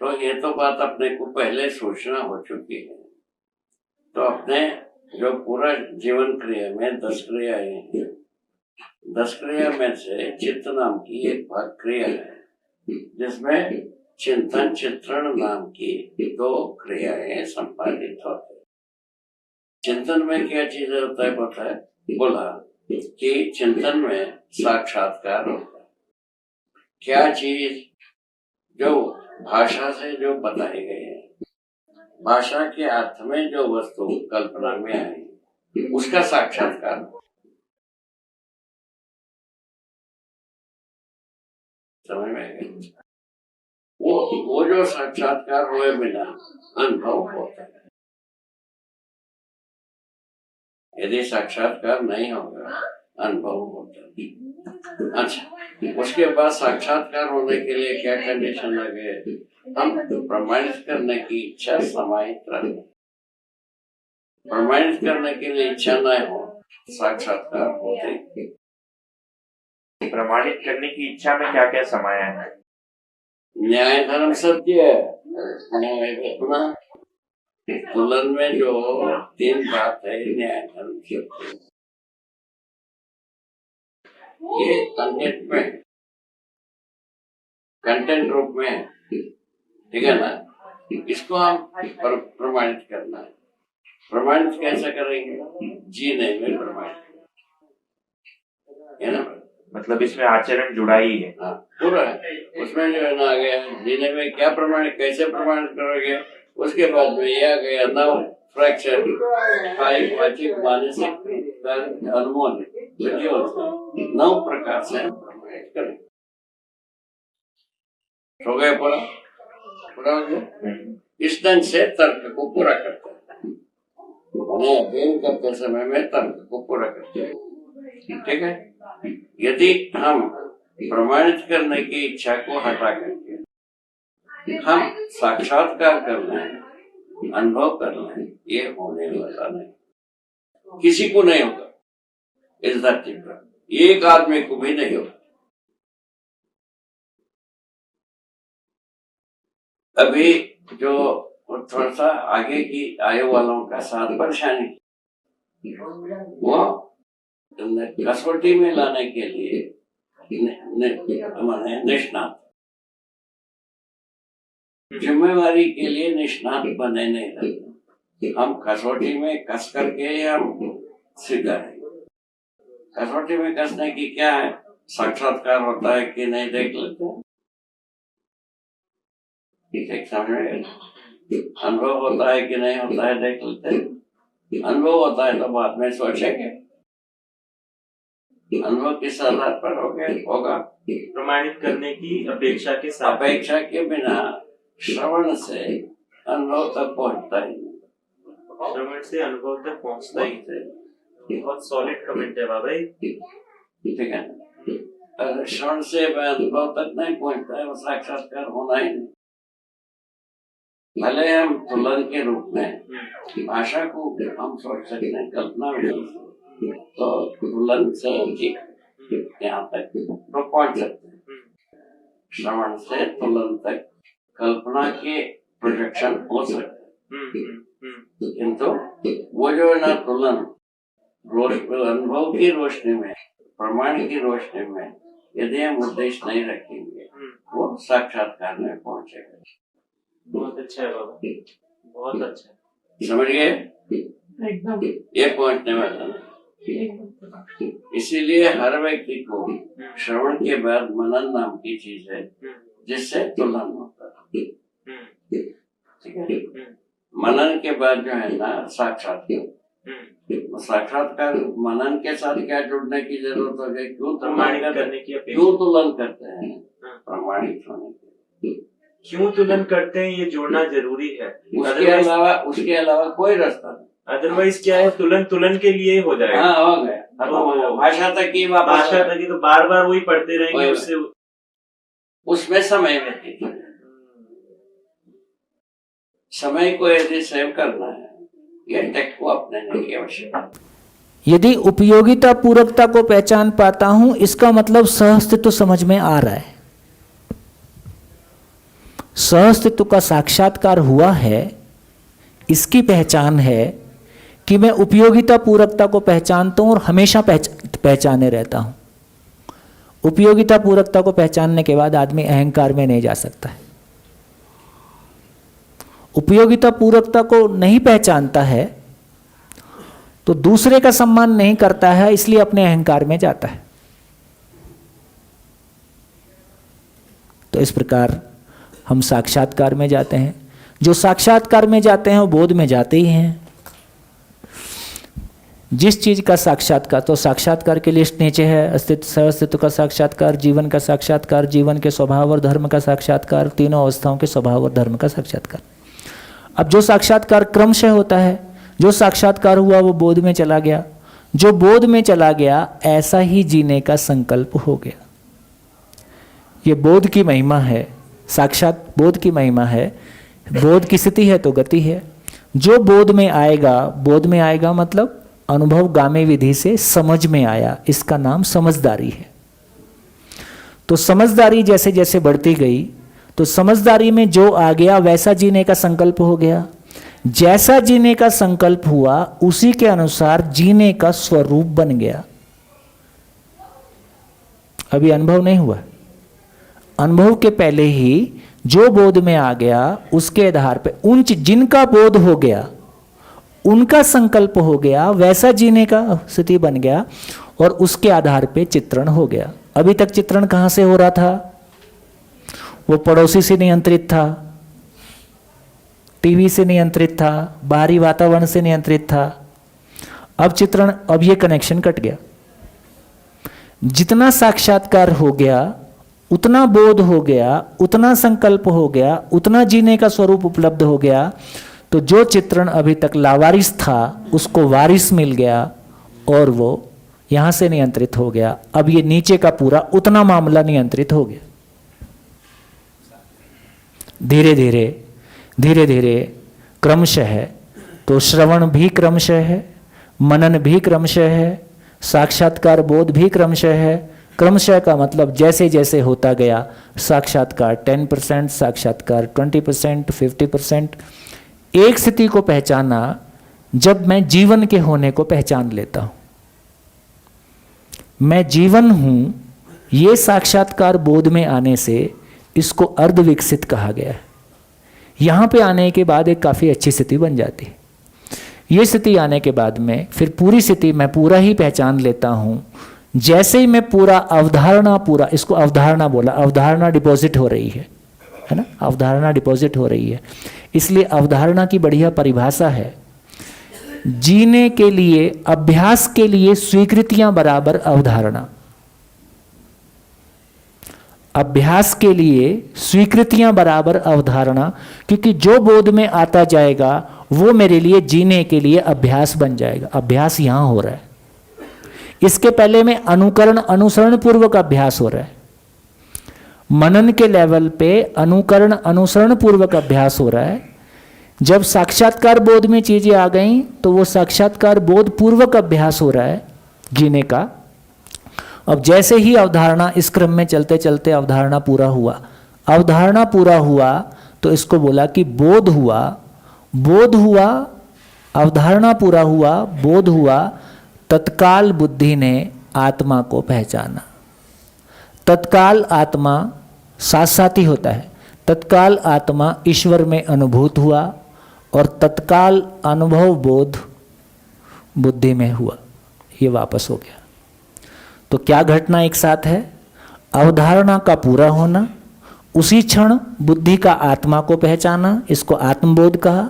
तो ये तो बात अपने को पहले सोचना हो चुकी है। तो अपने जो पूरा जीवन क्रिया में 10 क्रियाएं हैं, 10 क्रिया में से चित्त नाम की एक भाग क्रिया है, जिसमें चिंतन चित्रण नाम की 2 क्रियाएं संपादित होती है। चिंतन में क्या चीज होता है पता है? बोला कि चिंतन में साक्षात्कार होता है। क्या चीज? जो भाषा से जो बताए गए हैं, भाषा के अर्थ में जो वस्तु कल्पना में आई, उसका साक्षात्कार। समझ में आएगा? वो जो साक्षात्कार हुए बिना अनुभव होता है। यदि साक्षात्कार नहीं होगा, अनुभव होता है। अच्छा, उसके बाद साक्षात्कार होने के लिए क्या कंडीशन लगे? हम प्रमाणित करने की इच्छा समाहित रखें। प्रमाणित करने के लिए इच्छा न हो, साक्षात्कार होते। प्रमाणित करने की इच्छा में क्या क्या समाया है? न्याय धर्म सत्य, अपना तुलन में जो 3 बात है, न्याय धर्म सत्य, ये कंटेंट रूप में, ठीक है ना? इसको हम प्रमाणित करना है। प्रमाणित कैसे करेंगे? जीने में प्रमाणित है ना? मतलब इसमें आचरण जुड़ा ही है। हाँ, पूरा है। उसमें जो है ना, आ गया जीने में क्या प्रमाणित, कैसे प्रमाणित करोगे? उसके बाद में ये आ गया 9 फ्रैक्चर, कायिक, वाचिक, मानसिक, अनुमान, 9 प्रकार से हम प्रमाणित करें। हो गया पूरा हो गया। इस ढंग से तर्क को पूरा करते हैं। अध्ययन करते समय में तर्क को पूरा करते हैं, ठीक है? यदि हम प्रमाणित करने की इच्छा को हटा करके हम साक्षात्कार कर लें, अनुभव कर लें, ये होने वाला नहीं, किसी को नहीं होगा इस धरती पर, एक आदमी को भी नहीं होगा। अभी जो थोड़ा सा आगे की आयु वालों का साथ परेशानी, वो कसौटी में लाने के लिए निष्णात, जिम्मेवारी के लिए निष्णात बने नहीं रहते। हम कसौटी में कस करके हम सीधा है। कसौटी में कसने की क्या है, साक्षात्कार होता है कि नहीं देख लेते हैं, अनुभव होता है कि नहीं होता है देख लेते हैं। अनुभव होता है तो बाद में सोचेंगे, अनुभव किस आधार पर होगा? प्रमाणित करने की अपेक्षा के साथ, अपेक्षा के बिना श्रवण से अनुभव तक पहुंचता ही नहीं। श्रवण से अनुभव तक पहुंचता ही नहीं। बहुत सॉलिड कमेंट है बाबा, ठीक है। अगर श्रवण से अनुभव तक नहीं पहुंचता है, वो साक्षात्कार होना ही नहीं। भले हम तुलन के रूप में भाषा को हम सोच सकते हैं, कल्पना में तो तुलन से यहाँ तक तो पहुंच सकते हैं। श्रवण से तुलन तक कल्पना के प्रोजेक्शन हो सकते हैं, किंतु वो जो है ना तुलन अनुभव की रोशनी में, प्रमाण की रोशनी में यदि हम उद्देश्य नहीं रखेंगे, वो साक्षात्कार में पहुंचेगा। बहुत अच्छा है बाबा, बहुत अच्छा है। समझ गए? एकदम ये पहुंचने वाला है। इसीलिए हर व्यक्ति को श्रवण के बाद मनन नाम की चीज है, जिससे तुलन होता है। ठीक है। मनन के बाद जो है ना साक्षात्कार, साक्षात्कार मनन के साथ क्या जुड़ने की जरूरत हो गई? क्यों तुलन करते हैं? प्रमाणित होने के लिए। क्यों तुलन करते हैं, ये जोड़ना जरूरी है। उसके अलावा कोई रास्ता नहीं। अदरवाइज क्या है, तुलन के लिए हो जाएगा। हाँ, हो गया। तो भाषा तक की भाषा तक की तो बार बार वही पढ़ते रहेंगे, उससे उसमें समय व्यतीत हो जाएगा। समय को यदि सेव करना है, यह टेक को अपनाने की आवश्यकता है। यदि उपयोगिता पूरकता को पहचान पाता हूं, इसका मतलब सहअस्तित्व समझ में आ रहा है। सहअस्तित्व का साक्षात्कार हुआ है, इसकी पहचान है कि मैं उपयोगिता पूरकता को पहचानता हूं और हमेशा पहचाने रहता हूं। उपयोगिता पूरकता को पहचानने के बाद आदमी अहंकार में नहीं जा सकता है। उपयोगिता पूरकता को नहीं पहचानता है तो दूसरे का सम्मान नहीं करता है, इसलिए अपने अहंकार में जाता है। तो इस प्रकार हम साक्षात्कार में जाते हैं। जो साक्षात्कार में जाते हैं वो बोध में जाते ही हैं। जिस चीज का साक्षात्कार, तो साक्षात्कार की लिस्ट नीचे है। अस्तित्व, सहअस्तित्व का साक्षात्कार, जीवन का साक्षात्कार, जीवन के स्वभाव और धर्म का साक्षात्कार, तीनों अवस्थाओं के स्वभाव और धर्म का साक्षात्कार। अब जो साक्षात्कार क्रमशः होता है, जो साक्षात्कार हुआ वो बोध में चला गया, जो बोध में चला गया ऐसा ही जीने का संकल्प हो गया। ये बोध की महिमा है, साक्षात बोध की महिमा है। बोध की स्थिति है तो गति है। जो बोध में आएगा मतलब अनुभवगामी विधि से समझ में आया, इसका नाम समझदारी है। तो समझदारी जैसे जैसे बढ़ती गई तो समझदारी में जो आ गया वैसा जीने का संकल्प हो गया। जैसा जीने का संकल्प हुआ उसी के अनुसार जीने का स्वरूप बन गया। अभी अनुभव नहीं हुआ, अनुभव के पहले ही जो बोध में आ गया उसके आधार पे जिनका बोध हो गया उनका संकल्प हो गया, वैसा जीने का स्थिति बन गया और उसके आधार पे चित्रण हो गया। अभी तक चित्रण कहां से हो रहा था? वो पड़ोसी से नियंत्रित था, टीवी से नियंत्रित था, बाहरी वातावरण से नियंत्रित था। अब चित्रण, अब ये कनेक्शन कट गया। जितना साक्षात्कार हो गया, उतना बोध हो गया, उतना संकल्प हो गया, उतना जीने का स्वरूप उपलब्ध हो गया। तो जो चित्रण अभी तक लावारिस था उसको वारिस मिल गया और वो यहां से नियंत्रित हो गया, अब ये नीचे का पूरा उतना मामला नियंत्रित हो गया। धीरे धीरे धीरे धीरे क्रमशः है, तो श्रवण भी क्रमशः है, मनन भी क्रमशः है, साक्षात्कार बोध भी क्रमशः है। क्रमशः का मतलब जैसे जैसे होता गया, साक्षात्कार 10%, साक्षात्कार 20%, 50%। एक स्थिति को पहचाना जब मैं जीवन के होने को पहचान लेता हूं, मैं जीवन हूं, ये साक्षात्कार बोध में आने से इसको अर्ध विकसित कहा गया है। यहां पे आने के बाद एक काफी अच्छी स्थिति बन जाती है। ये स्थिति आने के बाद में फिर पूरी स्थिति मैं पूरा ही पहचान लेता हूं। जैसे ही मैं पूरा अवधारणा, पूरा इसको अवधारणा बोला, अवधारणा डिपॉजिट हो रही है ना, अवधारणा डिपॉजिट हो रही है। इसलिए अवधारणा की बढ़िया परिभाषा है, जीने के लिए, अभ्यास के लिए स्वीकृतियां बराबर अवधारणा। अभ्यास के लिए स्वीकृतियां बराबर अवधारणा, क्योंकि जो बोध में आता जाएगा वो मेरे लिए जीने के लिए अभ्यास बन जाएगा। अभ्यास यहां हो रहा है, इसके पहले में अनुकरण अनुसरण पूर्वक अभ्यास हो रहा है। मनन के लेवल पे अनुकरण अनुसरण पूर्वक अभ्यास हो रहा है। जब साक्षात्कार बोध में चीजें आ गई तो वो साक्षात्कार बोध पूर्वक अभ्यास हो रहा है जीने का। अब जैसे ही अवधारणा, इस क्रम में चलते चलते अवधारणा पूरा हुआ, अवधारणा पूरा हुआ तो इसको बोला कि बोध हुआ, बोध हुआ, अवधारणा पूरा हुआ, बोध हुआ, तत्काल बुद्धि ने आत्मा को पहचाना। तत्काल आत्मा साथ साथ ही होता है, तत्काल आत्मा ईश्वर में अनुभूत हुआ और तत्काल अनुभव बोध बुद्धि में हुआ, ये वापस हो गया। तो क्या घटना एक साथ है? अवधारणा का पूरा होना, उसी क्षण बुद्धि का आत्मा को पहचाना, इसको आत्मबोध कहा।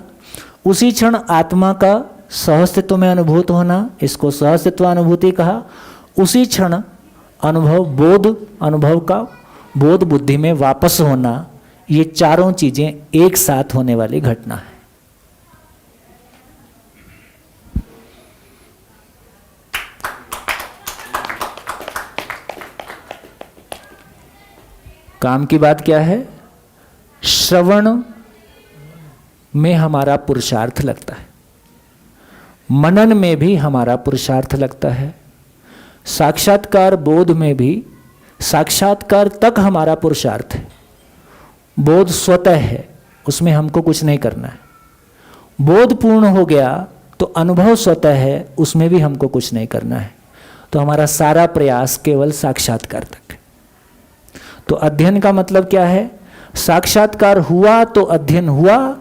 उसी क्षण आत्मा का सहस्तित्व में अनुभूत होना, इसको सहस्तित्वानुभूति कहा। उसी क्षण अनुभव बोध, अनुभव का बोध बुद्धि में वापस होना, ये चारों चीजें एक साथ होने वाली घटना है। काम की बात क्या है? श्रवण में हमारा पुरुषार्थ लगता है, मनन में भी हमारा पुरुषार्थ लगता है, साक्षात्कार बोध में भी साक्षात्कार तक हमारा पुरुषार्थ है। बोध स्वतः है, उसमें हमको कुछ नहीं करना है। बोध पूर्ण हो गया तो अनुभव स्वतः है, उसमें भी हमको कुछ नहीं करना है। तो हमारा सारा प्रयास केवल साक्षात्कार तक है। तो अध्ययन का मतलब क्या है? साक्षात्कार हुआ तो अध्ययन हुआ,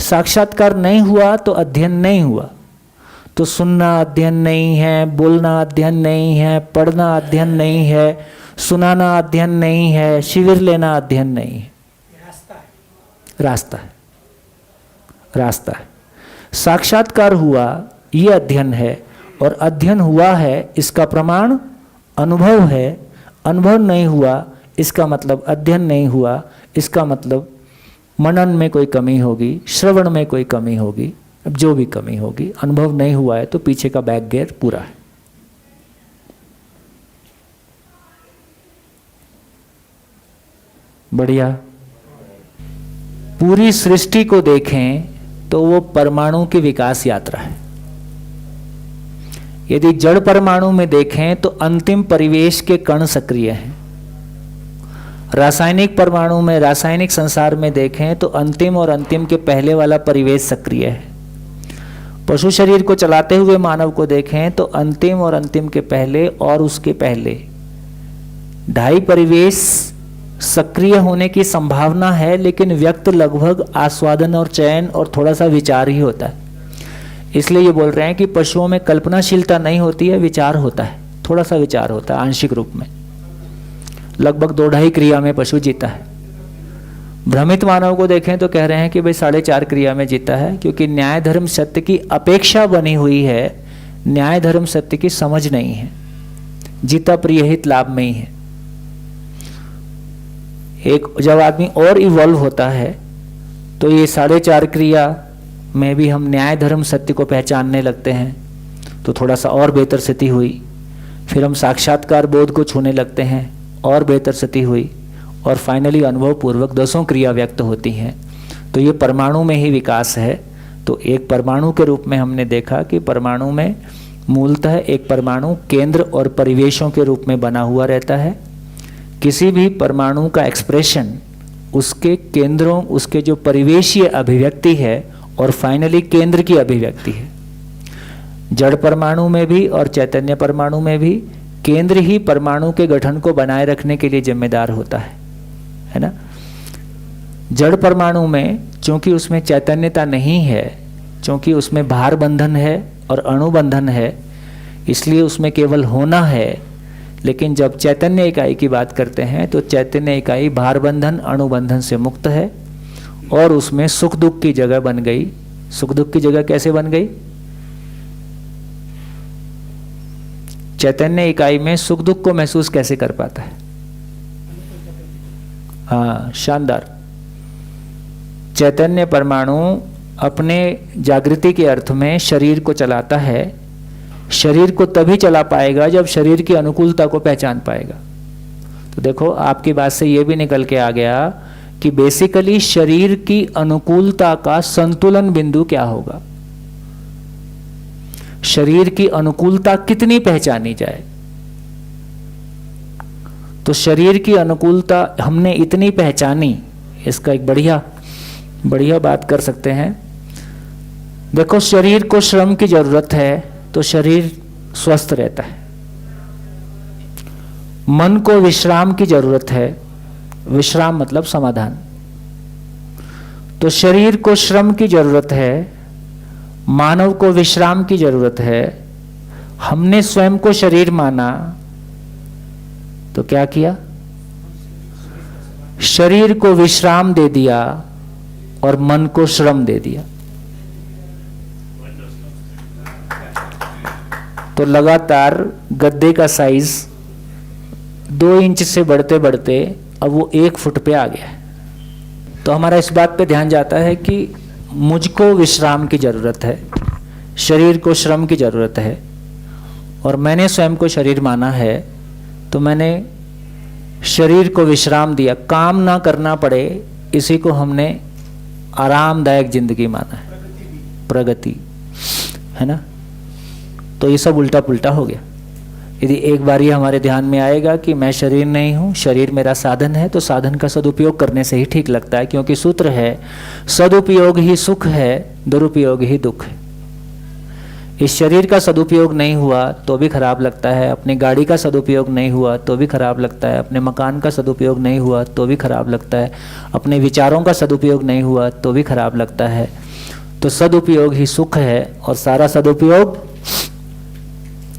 साक्षात्कार नहीं हुआ तो अध्ययन नहीं हुआ। तो सुनना अध्ययन नहीं है, बोलना अध्ययन नहीं है, पढ़ना अध्ययन नहीं है, सुनाना अध्ययन नहीं है, शिविर लेना अध्ययन नहीं है। रास्ता है, रास्ता है। साक्षात्कार हुआ ये अध्ययन है, और अध्ययन हुआ है इसका प्रमाण अनुभव है। अनुभव नहीं हुआ इसका मतलब अध्ययन नहीं हुआ, इसका मतलब मनन में कोई कमी होगी, श्रवण में कोई कमी होगी। अब जो भी कमी होगी, अनुभव नहीं हुआ है तो पीछे का बैक गियर पूरा है। बढ़िया। पूरी सृष्टि को देखें तो वो परमाणु की विकास यात्रा है। यदि जड़ परमाणु में देखें तो अंतिम परिवेश के कण सक्रिय हैं। रासायनिक परमाणु में, रासायनिक संसार में देखें तो अंतिम और अंतिम के पहले वाला परिवेश सक्रिय है। पशु शरीर को चलाते हुए मानव को देखें तो अंतिम और अंतिम के पहले और उसके पहले 2.5 परिवेश सक्रिय होने की संभावना है, लेकिन व्यक्त लगभग आस्वादन और चयन और थोड़ा सा विचार ही होता है। इसलिए ये बोल रहे हैं कि पशुओं में कल्पनाशीलता नहीं होती है, विचार होता है, थोड़ा सा विचार होता है आंशिक रूप में। लगभग 2-2.5 क्रिया में पशु जीता है। भ्रमित मानव को देखें तो कह रहे हैं कि भाई 4.5 क्रिया में जीता है, क्योंकि न्याय धर्म सत्य की अपेक्षा बनी हुई है, न्याय धर्म सत्य की समझ नहीं है, जीता प्रिय हित लाभ में ही है। एक जब आदमी और इवॉल्व होता है तो ये 4.5 क्रिया में भी हम न्याय धर्म सत्य को पहचानने लगते हैं, तो थोड़ा सा और बेहतर स्थिति हुई। फिर हम साक्षात्कार बोध को छूने लगते हैं, और बेहतर स्थिति हुई, और फाइनली अनुभव पूर्वक 10 क्रिया व्यक्त होती हैं। तो ये परमाणु में ही विकास है। तो एक परमाणु के रूप में हमने देखा कि परमाणु में मूलतः एक परमाणु केंद्र और परिवेशों के रूप में बना हुआ रहता है। किसी भी परमाणु का एक्सप्रेशन उसके केंद्रों, उसके जो परिवेशीय अभिव्यक्ति है और फाइनली केंद्र की अभिव्यक्ति है। जड़ परमाणु में भी और चैतन्य परमाणु में भी केंद्र ही परमाणु के गठन को बनाए रखने के लिए जिम्मेदार होता है ना। जड़ परमाणु में चूंकि उसमें चैतन्यता नहीं है, चूंकि उसमें भार बंधन है और अणुबंधन है, इसलिए उसमें केवल होना है। लेकिन जब चैतन्य इकाई की बात करते हैं तो चैतन्य इकाई भार बंधन अणुबंधन से मुक्त है और उसमें सुख दुख की जगह बन गई। सुख दुख की जगह कैसे बन गई? चैतन्य इकाई में सुख दुख को महसूस कैसे कर पाता है? हाँ, शानदार। चैतन्य परमाणु अपने जागृति के अर्थ में शरीर को चलाता है। शरीर को तभी चला पाएगा जब शरीर की अनुकूलता को पहचान पाएगा। तो देखो, आपकी बात से यह भी निकल के आ गया कि बेसिकली शरीर की अनुकूलता का संतुलन बिंदु क्या होगा। शरीर की अनुकूलता कितनी पहचानी जाए। तो शरीर की अनुकूलता हमने इतनी पहचानी, इसका एक बढ़िया बात कर सकते हैं। देखो, शरीर को श्रम की जरूरत है तो शरीर स्वस्थ रहता है। मन को विश्राम की जरूरत है, विश्राम मतलब समाधान। तो शरीर को श्रम की जरूरत है, मानव को विश्राम की जरूरत है। हमने स्वयं को शरीर माना तो क्या किया? शरीर को विश्राम दे दिया और मन को श्रम दे दिया। तो लगातार गद्दे का साइज 2 इंच से बढ़ते बढ़ते अब वो 1 फुट पे आ गया है। तो हमारा इस बात पे ध्यान जाता है कि मुझको विश्राम की जरूरत है, शरीर को श्रम की जरूरत है, और मैंने स्वयं को शरीर माना है तो मैंने शरीर को विश्राम दिया। काम ना करना पड़े, इसी को हमने आरामदायक जिंदगी माना है, प्रगति, है ना। तो ये सब उल्टा पुल्टा हो गया। यदि एक बार ये हमारे ध्यान में आएगा कि मैं शरीर नहीं हूँ, शरीर मेरा साधन है, तो साधन का सदुपयोग करने से ही ठीक लगता है। क्योंकि सूत्र है, सदुपयोग ही सुख है, दुरुपयोग ही दुख है। इस शरीर का सदुपयोग नहीं हुआ तो भी खराब लगता है, अपनी गाड़ी का सदुपयोग नहीं हुआ तो भी खराब लगता है, अपने मकान का सदुपयोग नहीं हुआ तो भी खराब लगता है, अपने विचारों का सदुपयोग नहीं हुआ तो भी खराब लगता है। तो सदुपयोग ही सुख है, और सारा सदुपयोग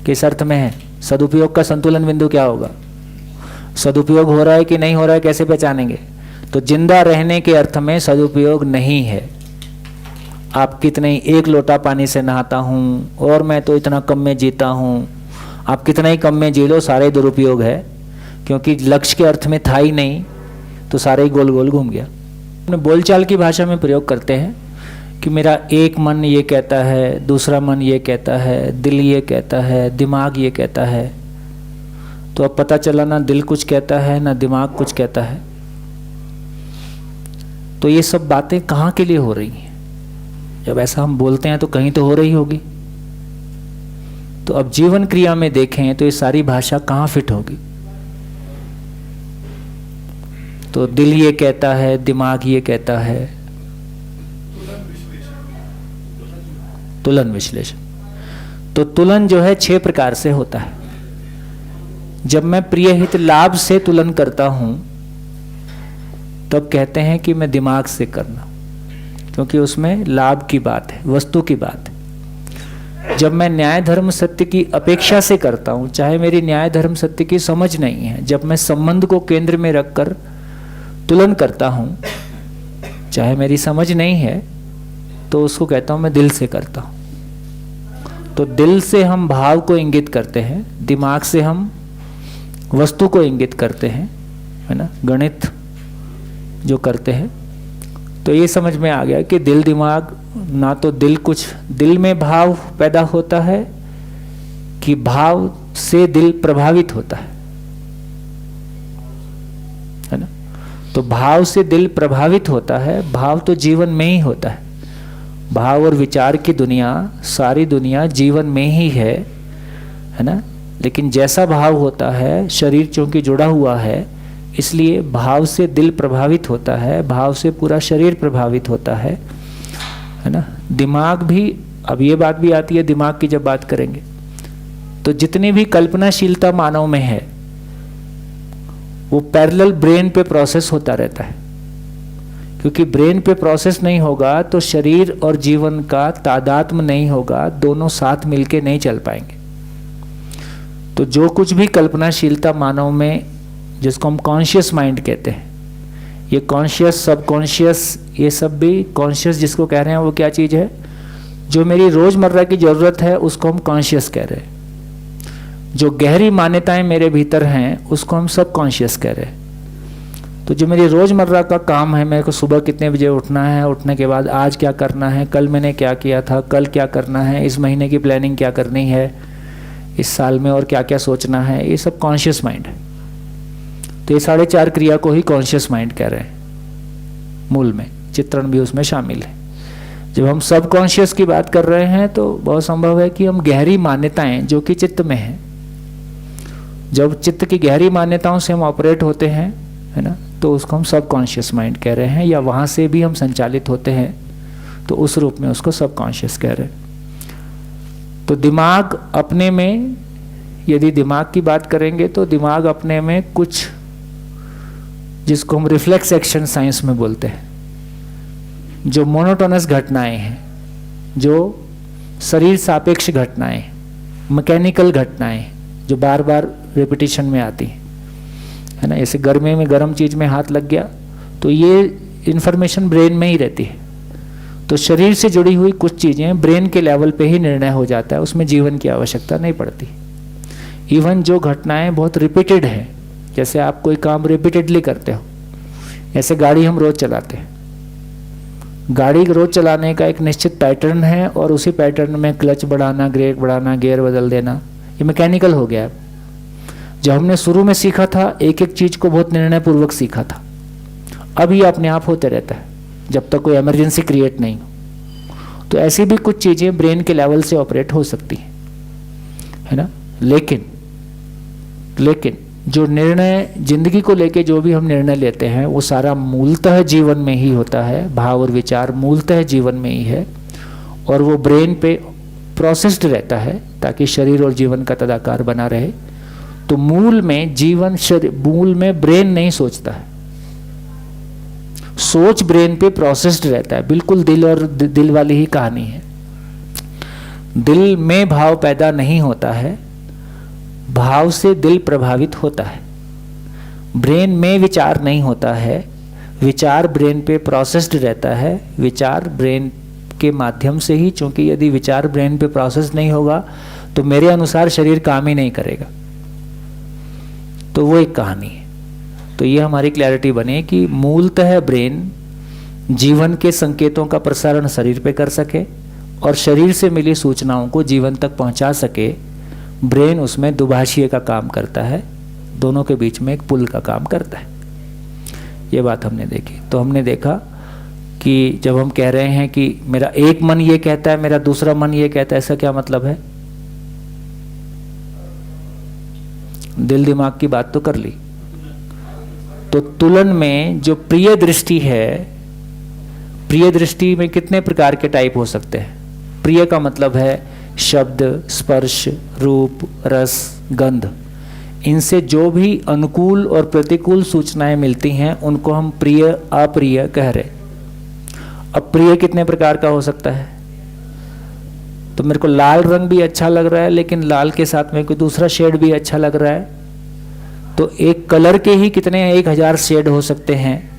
किस अर्थ में है? सदुपयोग का संतुलन बिंदु क्या होगा? सदुपयोग हो रहा है कि नहीं हो रहा है कैसे पहचानेंगे? तो जिंदा रहने के अर्थ में सदुपयोग नहीं है। आप कितने ही 1 लोटा पानी से नहाता हूँ और मैं तो इतना कम में जीता हूँ, आप कितना ही कम में जी लो, सारे दुरुपयोग है। क्योंकि लक्ष्य के अर्थ में था ही नहीं, तो सारे ही गोल गोल घूम गया। अपने बोलचाल की भाषा में प्रयोग करते हैं कि मेरा एक मन ये कहता है, दूसरा मन ये कहता है, दिल ये कहता है, दिमाग ये कहता है। तो अब पता चला ना दिल कुछ कहता है ना दिमाग कुछ कहता है। तो ये सब बातें कहाँ के लिए हो रही हैं? जब ऐसा हम बोलते हैं तो कहीं तो हो रही होगी। तो अब जीवन क्रिया में देखें तो ये सारी भाषा कहाँ फिट होगी? तो दिल ये कहता है, दिमाग ये कहता है। तुलन विश्लेषण। तो तुलन जो है 6 प्रकार से होता है। जब मैं प्रिय हित लाभ से तुलन करता हूं तब कहते हैं कि मैं दिमाग से करना, क्योंकि उसमें लाभ की बात है, वस्तु की बात है। जब मैं न्याय धर्म सत्य की अपेक्षा से करता हूं, चाहे मेरी न्याय धर्म सत्य की समझ नहीं है, जब मैं संबंध को केंद्र में रखकर तुलन करता हूं, चाहे मेरी समझ नहीं है, तो उसको कहता हूं मैं दिल से करता हूं। तो दिल से हम भाव को इंगित करते हैं, दिमाग से हम वस्तु को इंगित करते हैं, है ना, गणित जो करते हैं। तो ये समझ में आ गया कि दिल दिमाग, ना तो दिल में भाव पैदा होता है कि भाव से दिल प्रभावित होता है ना। तो भाव से दिल प्रभावित होता है, भाव तो जीवन में ही होता है। भाव और विचार की दुनिया, सारी दुनिया जीवन में ही है ना। लेकिन जैसा भाव होता है, शरीर चूंकि जुड़ा हुआ है, इसलिए भाव से दिल प्रभावित होता है, भाव से पूरा शरीर प्रभावित होता है ना। दिमाग भी, अब ये बात भी आती है दिमाग की जब बात करेंगे, तो जितनी भी कल्पनाशीलता मानव में है वो पैरेलल ब्रेन पे प्रोसेस होता रहता है। क्योंकि ब्रेन पे प्रोसेस नहीं होगा तो शरीर और जीवन का तादात्म्य नहीं होगा, दोनों साथ मिलके नहीं चल पाएंगे। तो जो कुछ भी कल्पनाशीलता मानव में, जिसको हम कॉन्शियस माइंड कहते हैं, ये कॉन्शियस, सबकॉन्शियस, ये सब भी कॉन्शियस जिसको कह रहे हैं वो क्या चीज़ है? जो मेरी रोज़मर्रा की ज़रूरत है उसको हम कॉन्शियस कह रहे हैं। जो गहरी मान्यताएं मेरे भीतर हैं उसको हम सब कॉन्शियस कह रहे हैं। तो जो मेरी रोज़मर्रा का काम है, मेरे को सुबह कितने बजे उठना है, उठने के बाद आज क्या करना है, कल मैंने क्या किया था, कल क्या करना है, इस महीने की प्लानिंग क्या करनी है, इस साल में और क्या क्या सोचना है, ये सब कॉन्शियस माइंड है। तो ये 4.5 क्रिया को ही कॉन्शियस माइंड कह रहे हैं मूल में, चित्रण भी उसमें शामिल है। जब हम सब कॉन्शियस की बात कर रहे हैं तो बहुत संभव है कि हम गहरी मान्यताएं जो कि चित्त में हैं, जब चित्त की गहरी मान्यताओं से हम ऑपरेट होते हैं, है ना, तो उसको हम सब कॉन्शियस माइंड कह रहे हैं, या वहाँ से भी हम संचालित होते हैं तो उस रूप में उसको सब कॉन्शियस कह रहे हैं। तो दिमाग अपने में, यदि दिमाग की बात करेंगे तो दिमाग अपने में कुछ, जिसको हम रिफ्लेक्स एक्शन साइंस में बोलते हैं, जो मोनोटोनस घटनाएं हैं, जो शरीर सापेक्ष घटनाएं, मैकेनिकल घटनाएं जो बार बार रिपीटिशन में आती है ना। जैसे गर्मी में गर्म चीज़ में हाथ लग गया तो ये इन्फॉर्मेशन ब्रेन में ही रहती है। तो शरीर से जुड़ी हुई कुछ चीज़ें ब्रेन के लेवल पे ही निर्णय हो जाता है, उसमें जीवन की आवश्यकता नहीं पड़ती। इवन जो घटनाएं बहुत रिपीटेड हैं, जैसे आप कोई काम रिपीटेडली करते हो, ऐसे गाड़ी हम रोज़ चलाते हैं, गाड़ी रोज़ चलाने का एक निश्चित पैटर्न है और उसी पैटर्न में क्लच बढ़ाना, ब्रेक बढ़ाना, गियर बदल देना, ये मैकेनिकल हो गया है। जब हमने शुरू में सीखा था एक एक चीज़ को बहुत निर्णय पूर्वक सीखा था, अब ये अपने आप होते रहता है जब तक कोई इमरजेंसी क्रिएट नहीं हो। तो ऐसी भी कुछ चीज़ें ब्रेन के लेवल से ऑपरेट हो सकती हैं, है ना। लेकिन जो निर्णय जिंदगी को लेके जो भी हम निर्णय लेते हैं वो सारा मूलतः जीवन में ही होता है। भाव और विचार मूलतः जीवन में ही है और वो ब्रेन पे प्रोसेस्ड रहता है ताकि शरीर और जीवन का तदाकार बना रहे। तो मूल में जीवन, मूल में ब्रेन नहीं सोचता है, सोच ब्रेन पे प्रोसेस्ड रहता है। बिल्कुल दिल और दिल वाली ही कहानी है। दिल में भाव पैदा नहीं होता है, भाव से दिल प्रभावित होता है। ब्रेन में विचार नहीं होता है, विचार ब्रेन पे प्रोसेस्ड रहता है। विचार ब्रेन के माध्यम से ही, चूंकि यदि विचार ब्रेन पे प्रोसेस नहीं होगा तो मेरे अनुसार शरीर काम ही नहीं करेगा। तो वो एक कहानी है। तो ये हमारी क्लैरिटी बने कि मूलतः ब्रेन जीवन के संकेतों का प्रसारण शरीर पे कर सके और शरीर से मिली सूचनाओं को जीवन तक पहुंचा सके। ब्रेन उसमें दुभाषीय का काम करता है, दोनों के बीच में एक पुल का काम करता है। ये बात हमने देखी। तो हमने देखा कि जब हम कह रहे हैं कि मेरा एक मन ये कहता है, मेरा दूसरा मन ये कहता है, ऐसा क्या मतलब है? दिल दिमाग की बात तो कर ली। तो तुलन में जो प्रिय दृष्टि है, प्रिय दृष्टि में कितने प्रकार के टाइप हो सकते हैं? प्रिय का मतलब है शब्द, स्पर्श, रूप, रस, गंध। इनसे जो भी अनुकूल और प्रतिकूल सूचनाएं मिलती हैं उनको हम प्रिय अप्रिय कह रहे। अब प्रिय कितने प्रकार का हो सकता है? तो मेरे को लाल रंग भी अच्छा लग रहा है लेकिन लाल के साथ में कोई दूसरा शेड भी अच्छा लग रहा है। तो एक कलर के ही कितने 1000 शेड हो सकते हैं,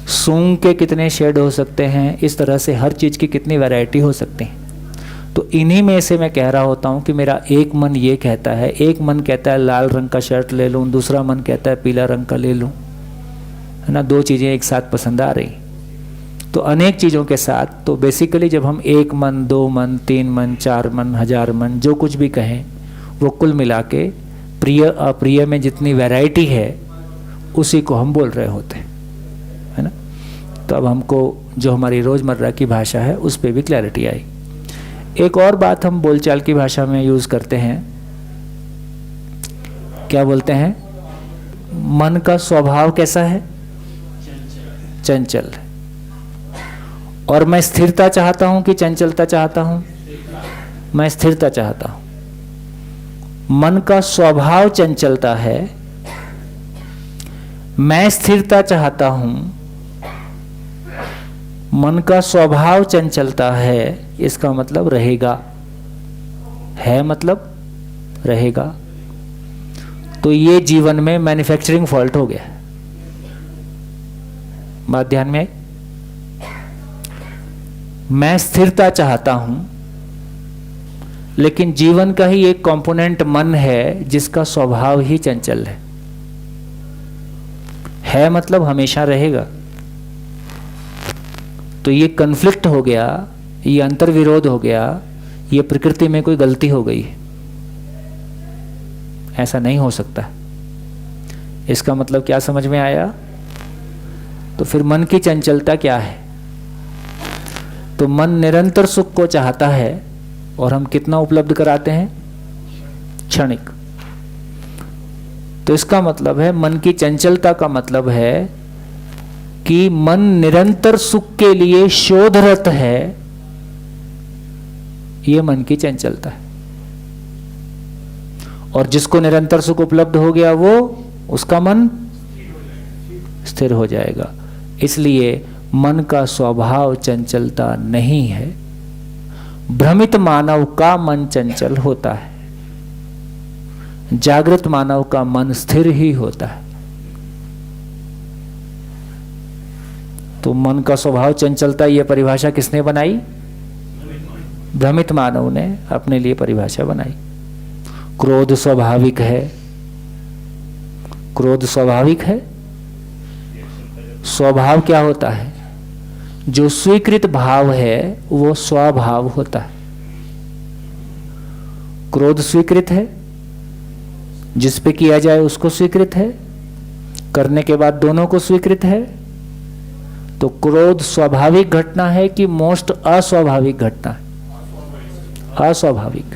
सूंघ के कितने शेड हो सकते हैं, इस तरह से हर चीज़ की कितनी वैरायटी हो सकती है। तो इन्हीं में से मैं कह रहा होता हूँ कि मेरा एक मन ये कहता है, एक मन कहता है लाल रंग का शर्ट ले लूँ, दूसरा मन कहता है पीला रंग का ले लूँ, है ना। दो चीज़ें एक साथ पसंद आ रही, तो अनेक चीज़ों के साथ। तो बेसिकली जब हम एक मन, दो मन, तीन मन, चार मन, 1000 मन, जो कुछ भी कहें, वो कुल मिला के प्रिय अप्रिय में जितनी वैरायटी है उसी को हम बोल रहे होते हैं, है ना। तो अब हमको जो हमारी रोज़मर्रा की भाषा है उस पर भी क्लैरिटी आई। एक और बात हम बोलचाल की भाषा में यूज़ करते हैं, क्या बोलते हैं? मन का स्वभाव कैसा है? चंचल है। और मैं स्थिरता चाहता हूं कि चंचलता चाहता हूं? मैं स्थिरता चाहता हूं। मन का स्वभाव चंचलता है, मैं स्थिरता चाहता हूं। मन का स्वभाव चंचलता है, इसका मतलब रहेगा, है मतलब रहेगा। तो ये जीवन में मैन्युफैक्चरिंग फॉल्ट हो गया। बात ध्यान में आई? मैं स्थिरता चाहता हूं, लेकिन जीवन का ही एक कंपोनेंट मन है जिसका स्वभाव ही चंचल है मतलब हमेशा रहेगा। तो ये कन्फ्लिक्ट हो गया, ये अंतर्विरोध हो गया, ये प्रकृति में कोई गलती हो गई, ऐसा नहीं हो सकता। इसका मतलब क्या समझ में आया? तो फिर मन की चंचलता क्या है? तो मन निरंतर सुख को चाहता है और हम कितना उपलब्ध कराते हैं? क्षणिक। तो इसका मतलब है मन की चंचलता का मतलब है कि मन निरंतर सुख के लिए शोधरत है, यह मन की चंचलता है। और जिसको निरंतर सुख उपलब्ध हो गया वो उसका मन स्थिर हो जाएगा। इसलिए मन का स्वभाव चंचलता नहीं है। भ्रमित मानव का मन चंचल होता है, जागृत मानव का मन स्थिर ही होता है। तो मन का स्वभाव चंचलता, यह परिभाषा किसने बनाई? भ्रमित मानव ने अपने लिए परिभाषा बनाई। क्रोध स्वाभाविक है, क्रोध स्वाभाविक है। स्वभाव क्या होता है? जो स्वीकृत भाव है वो स्वभाव होता है। क्रोध स्वीकृत है, जिस पे किया जाए उसको स्वीकृत है, करने के बाद दोनों को स्वीकृत है। तो क्रोध स्वाभाविक घटना है कि मोस्ट अस्वाभाविक घटना है? अस्वाभाविक।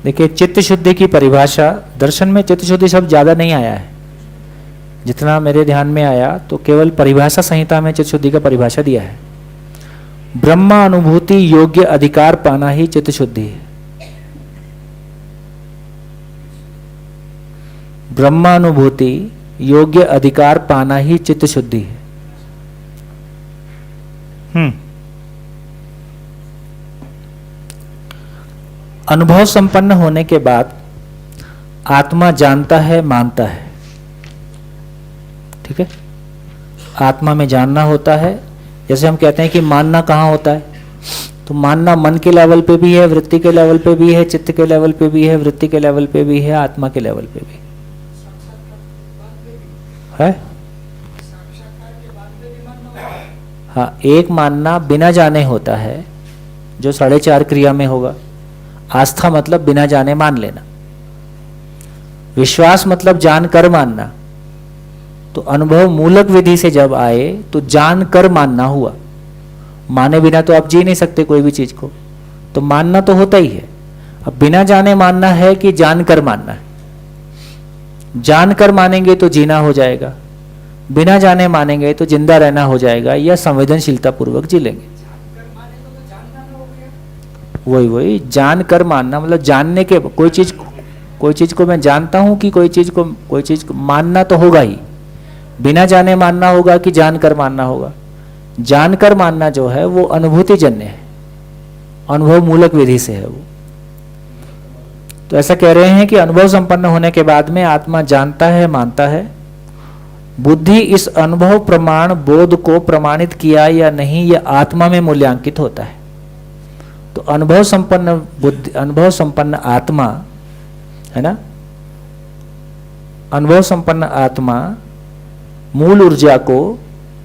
देखिए, चित्त शुद्धि की परिभाषा, दर्शन में चित्त शुद्धि शब्द ज्यादा नहीं आया है। जितना मेरे ध्यान में आया तो केवल परिभाषा संहिता में चित्त शुद्धि का परिभाषा दिया है। ब्रह्मा अनुभूति योग्य अधिकार पाना ही चित्त शुद्धि है। ब्रह्मा अनुभूति योग्य अधिकार पाना ही चित्त शुद्धि है। अनुभव संपन्न होने के बाद आत्मा जानता है, मानता है। ठीक है, आत्मा में जानना होता है। जैसे हम कहते हैं कि मानना कहाँ होता है, तो मानना मन के लेवल पे भी है, वृत्ति के लेवल पे भी है, चित्त के लेवल पे भी है, वृत्ति के लेवल पे भी है, आत्मा के लेवल पे भी है। हाँ, एक मानना बिना जाने होता है जो 4.5 क्रिया में होगा। आस्था मतलब बिना जाने मान लेना, विश्वास मतलब जानकर मानना। तो अनुभव मूलक विधि से जब आए तो जानकर मानना हुआ। माने बिना तो आप जी नहीं सकते कोई भी चीज को, तो मानना तो होता ही है। अब बिना जाने मानना है कि जानकर मानना है। जानकर मानेंगे तो जीना हो जाएगा, बिना जाने मानेंगे तो जिंदा रहना हो जाएगा या संवेदनशीलता पूर्वक जी लेंगे। वही जानकर मानना मतलब जानने के, कोई चीज को मैं जानता हूं कि कोई चीज को मानना तो होगा ही। बिना जाने मानना होगा कि जानकर मानना होगा। जानकर मानना जो है वो अनुभूति जन्य है, अनुभव मूलक विधि से है वो। तो ऐसा कह रहे हैं कि अनुभव संपन्न होने के बाद में आत्मा जानता है, मानता है। बुद्धि इस अनुभव प्रमाण बोध को प्रमाणित किया या नहीं, यह आत्मा में मूल्यांकित होता है। तो अनुभव संपन्न बुद्धि, अनुभव संपन्न आत्मा है ना, अनुभव संपन्न आत्मा मूल ऊर्जा को,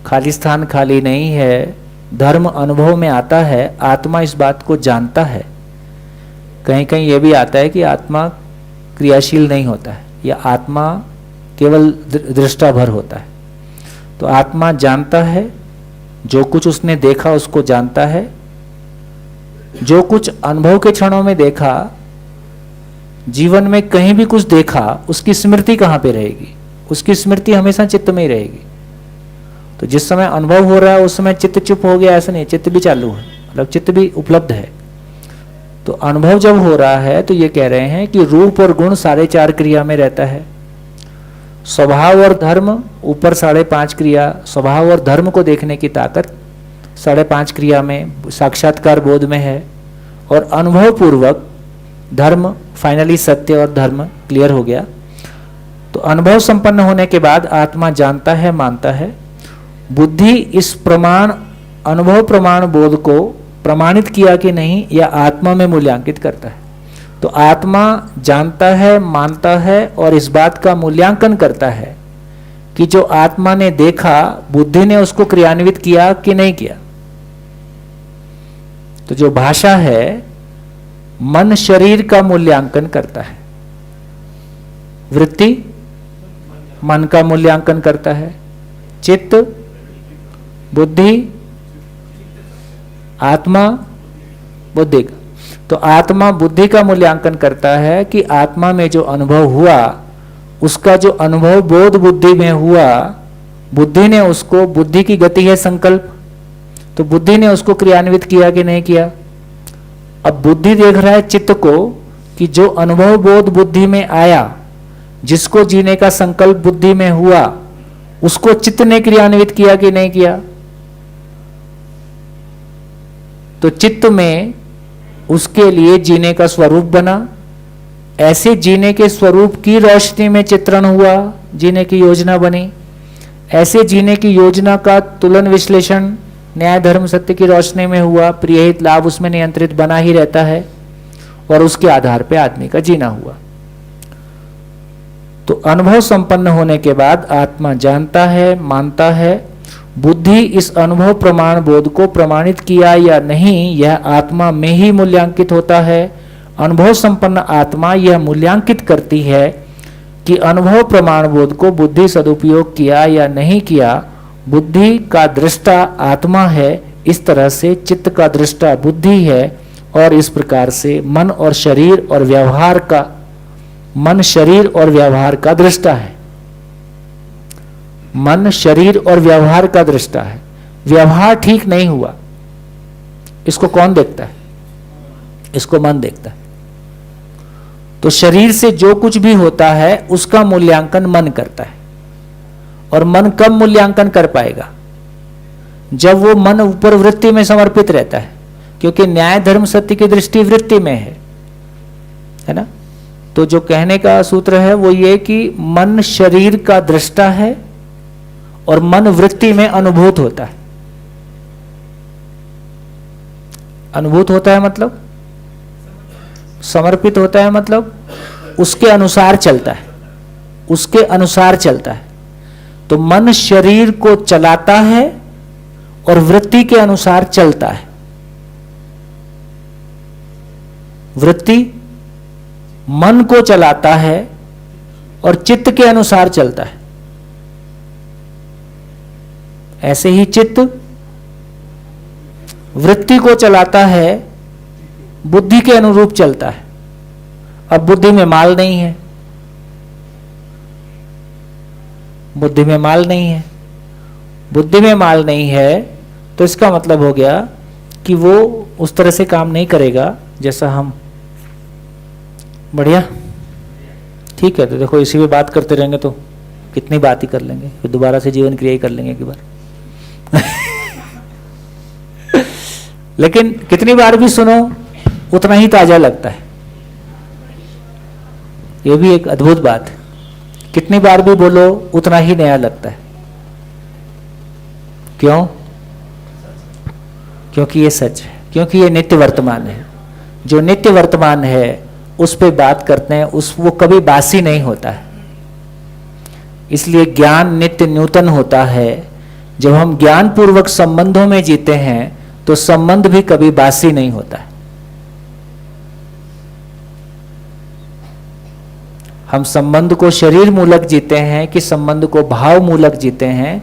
खाली स्थान खाली नहीं है, धर्म अनुभव में आता है। आत्मा इस बात को जानता है कहीं कहीं ये भी आता है कि आत्मा क्रियाशील नहीं होता है, या आत्मा केवल दृष्टा भर होता है। तो आत्मा जानता है, जो कुछ उसने देखा उसको जानता है, जो कुछ अनुभव के क्षणों में देखा, जीवन में कहीं भी कुछ देखा, उसकी स्मृति कहाँ पे रहेगी? उसकी स्मृति हमेशा चित्त में ही रहेगी। तो जिस समय अनुभव हो रहा है उस समय चित्त चुप हो गया ऐसा नहीं, चित्त भी चालू है, मतलब चित्त भी उपलब्ध है। तो अनुभव जब हो रहा है तो ये कह रहे हैं कि रूप और गुण 4.5 क्रिया में रहता है, स्वभाव और धर्म ऊपर 5.5 क्रिया, स्वभाव और धर्म को देखने की ताकत 5.5 क्रिया में साक्षात्कार बोध में है, और अनुभव पूर्वक धर्म, फाइनली सत्य और धर्म क्लियर हो गया। तो अनुभव संपन्न होने के बाद आत्मा जानता है, मानता है। बुद्धि इस प्रमाण, अनुभव प्रमाण बोध को प्रमाणित किया कि नहीं, या आत्मा में मूल्यांकित करता है। तो आत्मा जानता है, मानता है और इस बात का मूल्यांकन करता है कि जो आत्मा ने देखा, बुद्धि ने उसको क्रियान्वित किया कि नहीं किया। तो जो भाषा है, मन शरीर का मूल्यांकन करता है, वृत्ति मन का मूल्यांकन करता है, चित्त, बुद्धि, आत्मा बुद्धि का। तो आत्मा बुद्धि का मूल्यांकन करता है कि आत्मा में जो अनुभव हुआ, उसका जो अनुभव बोध बुद्धि में हुआ, बुद्धि ने उसको, बुद्धि की गति है संकल्प, तो बुद्धि ने उसको क्रियान्वित किया कि नहीं किया। अब बुद्धि देख रहा है चित्त को कि जो अनुभव बोध बुद्धि में आया, जिसको जीने का संकल्प बुद्धि में हुआ, उसको चित्त ने क्रियान्वित किया कि नहीं किया। तो चित्त में उसके लिए जीने का स्वरूप बना, ऐसे जीने के स्वरूप की रोशनी में चित्रण हुआ, जीने की योजना बनी, ऐसे जीने की योजना का तुलन विश्लेषण न्याय धर्म सत्य की रोशनी में हुआ, प्रिय हित लाभ उसमें नियंत्रित बना ही रहता है, और उसके आधार पे आदमी का जीना हुआ। तो अनुभव संपन्न होने के बाद आत्मा जानता है, मानता है। बुद्धि इस अनुभव प्रमाण बोध को प्रमाणित किया या नहीं, यह आत्मा में ही मूल्यांकित होता है। अनुभव संपन्न आत्मा यह मूल्यांकित करती है कि अनुभव प्रमाण बोध को बुद्धि सदुपयोग किया या नहीं किया। बुद्धि का दृष्टा आत्मा है, इस तरह से चित्त का दृष्टा बुद्धि है, और इस प्रकार से मन और शरीर और व्यवहार का, मन शरीर और व्यवहार का दृष्टा है। मन शरीर और व्यवहार का दृष्टा है। व्यवहार ठीक नहीं हुआ, इसको कौन देखता है? इसको मन देखता है। तो शरीर से जो कुछ भी होता है उसका मूल्यांकन मन करता है, और मन कब मूल्यांकन कर पाएगा? जब वो मन ऊपर वृत्ति में समर्पित रहता है, क्योंकि न्याय धर्म सत्य की दृष्टि वृत्ति में है ना। तो जो कहने का सूत्र है वो ये कि मन शरीर का दृष्टा है और मन वृत्ति में अनुभूत होता है। अनुभूत होता है मतलब समर्पित होता है, मतलब उसके अनुसार चलता है, उसके अनुसार चलता है। तो मन शरीर को चलाता है और वृत्ति के अनुसार चलता है। वृत्ति मन को चलाता है और चित्त के अनुसार चलता है। ऐसे ही चित्त वृत्ति को चलाता है, बुद्धि के अनुरूप चलता है। अब बुद्धि में माल नहीं है, बुद्धि में माल नहीं है, बुद्धि में माल नहीं है, तो इसका मतलब हो गया कि वो उस तरह से काम नहीं करेगा जैसा हम। बढ़िया, ठीक है। तो देखो इसी पे बात करते रहेंगे तो कितनी बात ही कर लेंगे, फिर दोबारा से जीवन क्रिया ही कर लेंगे एक बार। लेकिन कितनी बार भी सुनो उतना ही ताजा लगता है। ये भी एक अद्भुत बात है, कितनी बार भी बोलो उतना ही नया लगता है। क्यों? क्योंकि ये सच है, क्योंकि ये नित्य वर्तमान है। जो नित्य वर्तमान है उस पे बात करते हैं, वो कभी बासी नहीं होता है। इसलिए ज्ञान नित्य नूतन होता है। जब हम ज्ञान पूर्वक संबंधों में जीते हैं तो संबंध भी कभी बासी नहीं होता है। हम संबंध को शरीर मूलक जीते हैं कि संबंध को भाव मूलक जीते हैं?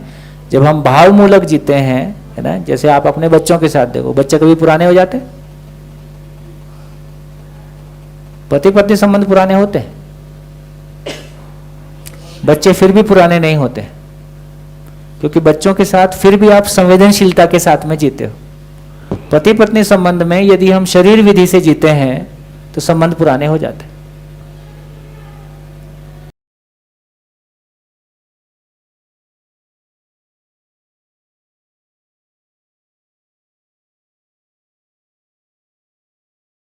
जब हम भाव मूलक जीते हैं, है ना, जैसे आप अपने बच्चों के साथ देखो, बच्चे कभी पुराने हो जाते? पति पत्नी संबंध पुराने होते हैं? बच्चे फिर भी पुराने नहीं होते, क्योंकि बच्चों के साथ फिर भी आप संवेदनशीलता के साथ में जीते हो। पति पत्नी संबंध में यदि हम शरीर विधि से जीते हैं तो संबंध पुराने हो जाते हैं।